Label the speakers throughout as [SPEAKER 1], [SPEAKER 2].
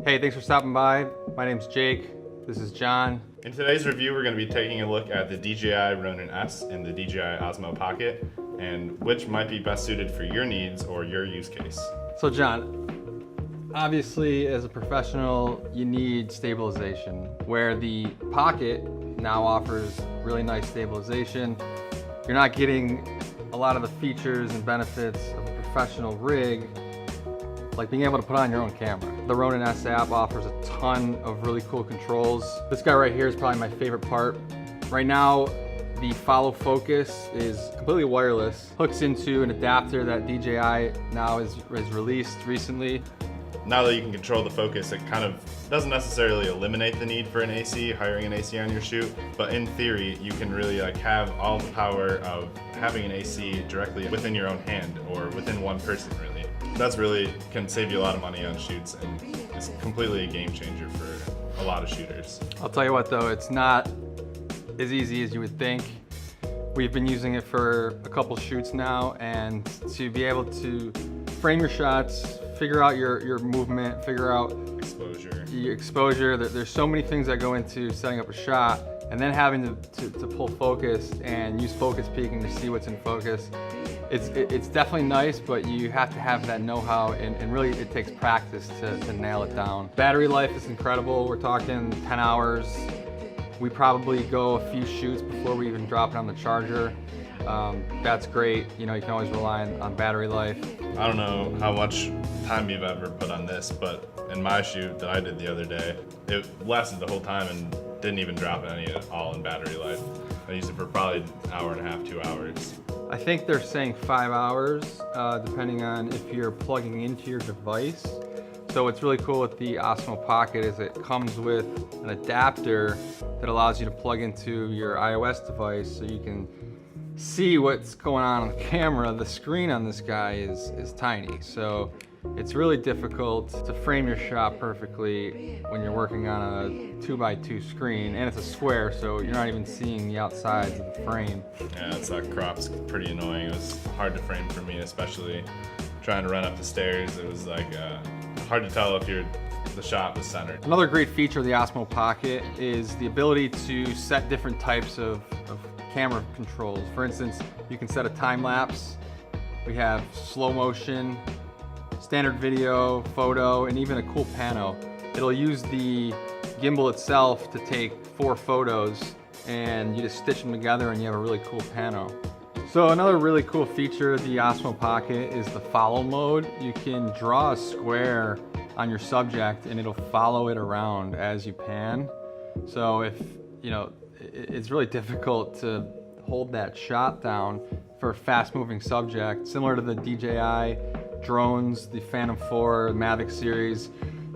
[SPEAKER 1] Hey, thanks for stopping by. My name's Jake. This is John.
[SPEAKER 2] In today's review, we're going to be taking a look at the DJI Ronin S and the DJI Osmo Pocket, and which might be best suited for your needs or your use case.
[SPEAKER 1] So John, obviously as a professional, you need stabilization, where the Pocket now offers really nice stabilization. You're not getting a lot of the features and benefits of a professional rig, like being able to put on your own camera. The Ronin S app offers a ton of really cool controls. This guy right here is probably my favorite part. Right now, the follow focus is completely wireless. Hooks into an adapter that DJI now is released recently.
[SPEAKER 2] Now that you can control the focus, it kind of doesn't necessarily eliminate the need for an AC, hiring an AC on your shoot, but in theory, you can really have all the power of having an AC directly within your own hand or within one person, really. That's really can save you a lot of money on shoots, and it's completely a game changer for a lot of shooters.
[SPEAKER 1] I'll tell you what though, it's not as easy as you would think. We've been using it for a couple shoots now, and to be able to frame your shots, figure out your movement, figure out your exposure. There's so many things that go into setting up a shot, and then having to pull focus and use focus peaking to see what's in focus. It's definitely nice, but you have to have that know-how, and really it takes practice to nail it down. Battery life is incredible. We're talking 10 hours. We probably go a few shoots before we even drop it on the charger. That's great. You know, you can always rely on battery life.
[SPEAKER 2] I don't know how much time you've ever put on this, but in my shoot that I did the other day, it lasted the whole time and didn't even drop any at all in battery life. I used it for probably an hour and a half, 2 hours.
[SPEAKER 1] I think they're saying 5 hours, depending on if you're plugging into your device. So what's really cool with the Osmo Pocket is it comes with an adapter that allows you to plug into your iOS device so you can see what's going on the camera. The screen on this guy is tiny, so it's really difficult to frame your shot perfectly when you're working on a 2x2 screen, and it's a square, so you're not even seeing the outsides of the frame.
[SPEAKER 2] Yeah, that crop's pretty annoying. It was hard to frame for me, especially trying to run up the stairs. It was hard to tell if the shot was centered.
[SPEAKER 1] Another great feature of the Osmo Pocket is the ability to set different types of camera controls. For instance, you can set a time lapse. We have slow motion, standard video, photo, and even a cool pano. It'll use the gimbal itself to take 4 photos, and you just stitch them together and you have a really cool pano. So another really cool feature of the Osmo Pocket is the follow mode. You can draw a square on your subject and it'll follow it around as you pan. So if, you know, it's really difficult to hold that shot down for a fast moving subject, similar to the DJI drones. The Phantom 4 Mavic series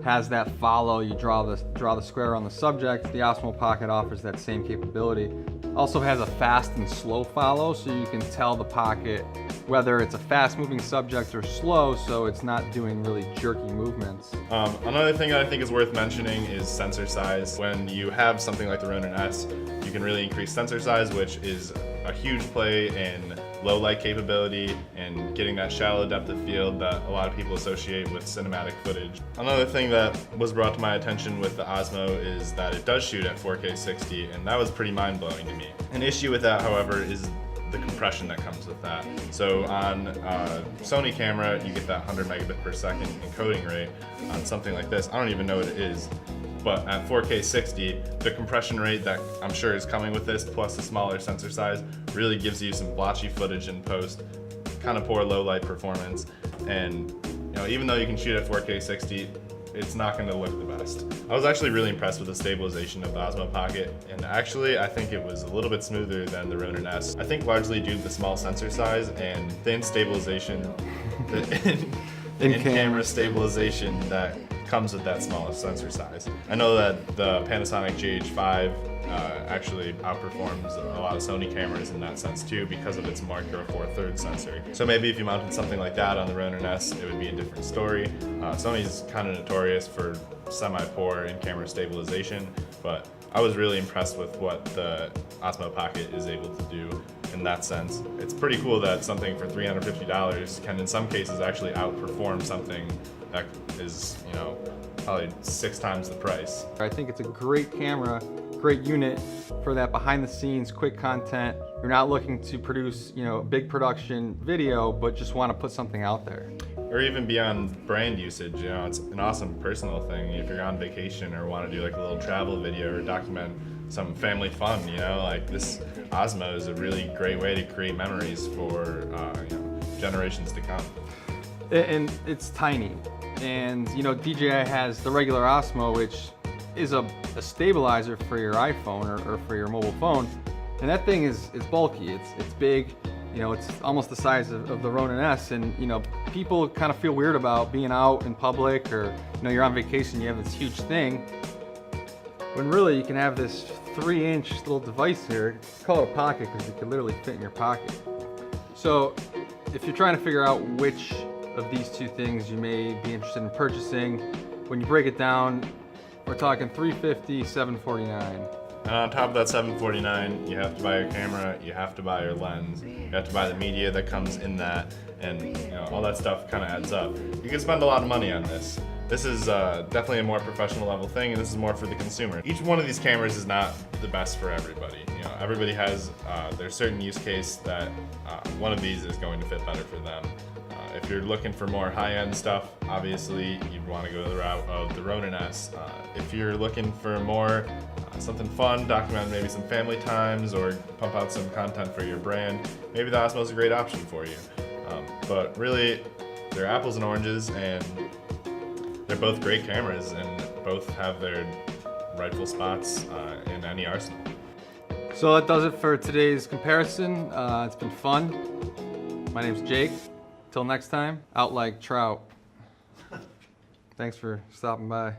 [SPEAKER 1] has that follow. You draw the square on the subject. The Osmo Pocket offers that same capability. Also has a fast and slow follow, so you can tell the Pocket whether it's a fast moving subject or slow, so it's not doing really jerky movements.
[SPEAKER 2] Another thing that I think is worth mentioning is sensor size. When you have something like the Ronin S, you can really increase sensor size, which is a huge play in low light capability and getting that shallow depth of field that a lot of people associate with cinematic footage. Another thing that was brought to my attention with the Osmo is that it does shoot at 4K 60, and that was pretty mind-blowing to me. An issue with that, however, is the compression that comes with that. So on a Sony camera, you get that 100 megabit per second encoding rate. On something like this, I don't even know what it is, but at 4K 60, the compression rate that I'm sure is coming with this, plus the smaller sensor size, really gives you some blotchy footage in post, kind of poor low light performance, and even though you can shoot at 4K 60, it's not going to look the best. I was actually really impressed with the stabilization of the Osmo Pocket, and actually I think it was a little bit smoother than the Ronin S. I think largely due to the small sensor size and thin stabilization, the in-camera stabilization that comes with that small sensor size. I know that the Panasonic GH5 actually outperforms a lot of Sony cameras in that sense too, because of its Micro Four Thirds sensor. So maybe if you mounted something like that on the Ronin S, it would be a different story. Sony's kind of notorious for semi-poor in-camera stabilization, but I was really impressed with what the Osmo Pocket is able to do in that sense. It's pretty cool that something for $350 can in some cases actually outperform something that is, you know, probably 6 times the price.
[SPEAKER 1] I think it's a great camera, great unit for that behind the scenes, quick content. You're not looking to produce, you know, a big production video, but just want to put something out there.
[SPEAKER 2] Or even beyond brand usage, you know, it's an awesome personal thing. If you're on vacation or want to do like a little travel video or document some family fun, you know, like this Osmo is a really great way to create memories for you know, generations to come.
[SPEAKER 1] And it's tiny. And you know, DJI has the regular Osmo, which is a stabilizer for your iPhone or for your mobile phone. And that thing is bulky, it's big. You know, it's almost the size of the Ronin S, and you know, people kind of feel weird about being out in public, or you know, you're on vacation, you have this huge thing, when really you can have this 3-inch little device here. Call it a pocket because it can literally fit in your pocket. So if you're trying to figure out which of these two things you may be interested in purchasing, when you break it down, we're talking $350, $749.
[SPEAKER 2] And on top of that $749, you have to buy your camera, you have to buy your lens, you have to buy the media that comes in that, and you know, all that stuff kind of adds up. You can spend a lot of money on this. This is definitely a more professional level thing, and this is more for the consumer. Each one of these cameras is not the best for everybody. You know, everybody has their certain use case that one of these is going to fit better for them. If you're looking for more high-end stuff, obviously you'd want to go the route of the Ronin S. If you're looking for more something fun, document maybe some family times or pump out some content for your brand, maybe the Osmo is a great option for you. But really, they're apples and oranges, and they're both great cameras, and both have their rightful spots in any arsenal.
[SPEAKER 1] So that does it for today's comparison. It's been fun. My name's Jake. Till next time, out like trout. Thanks for stopping by.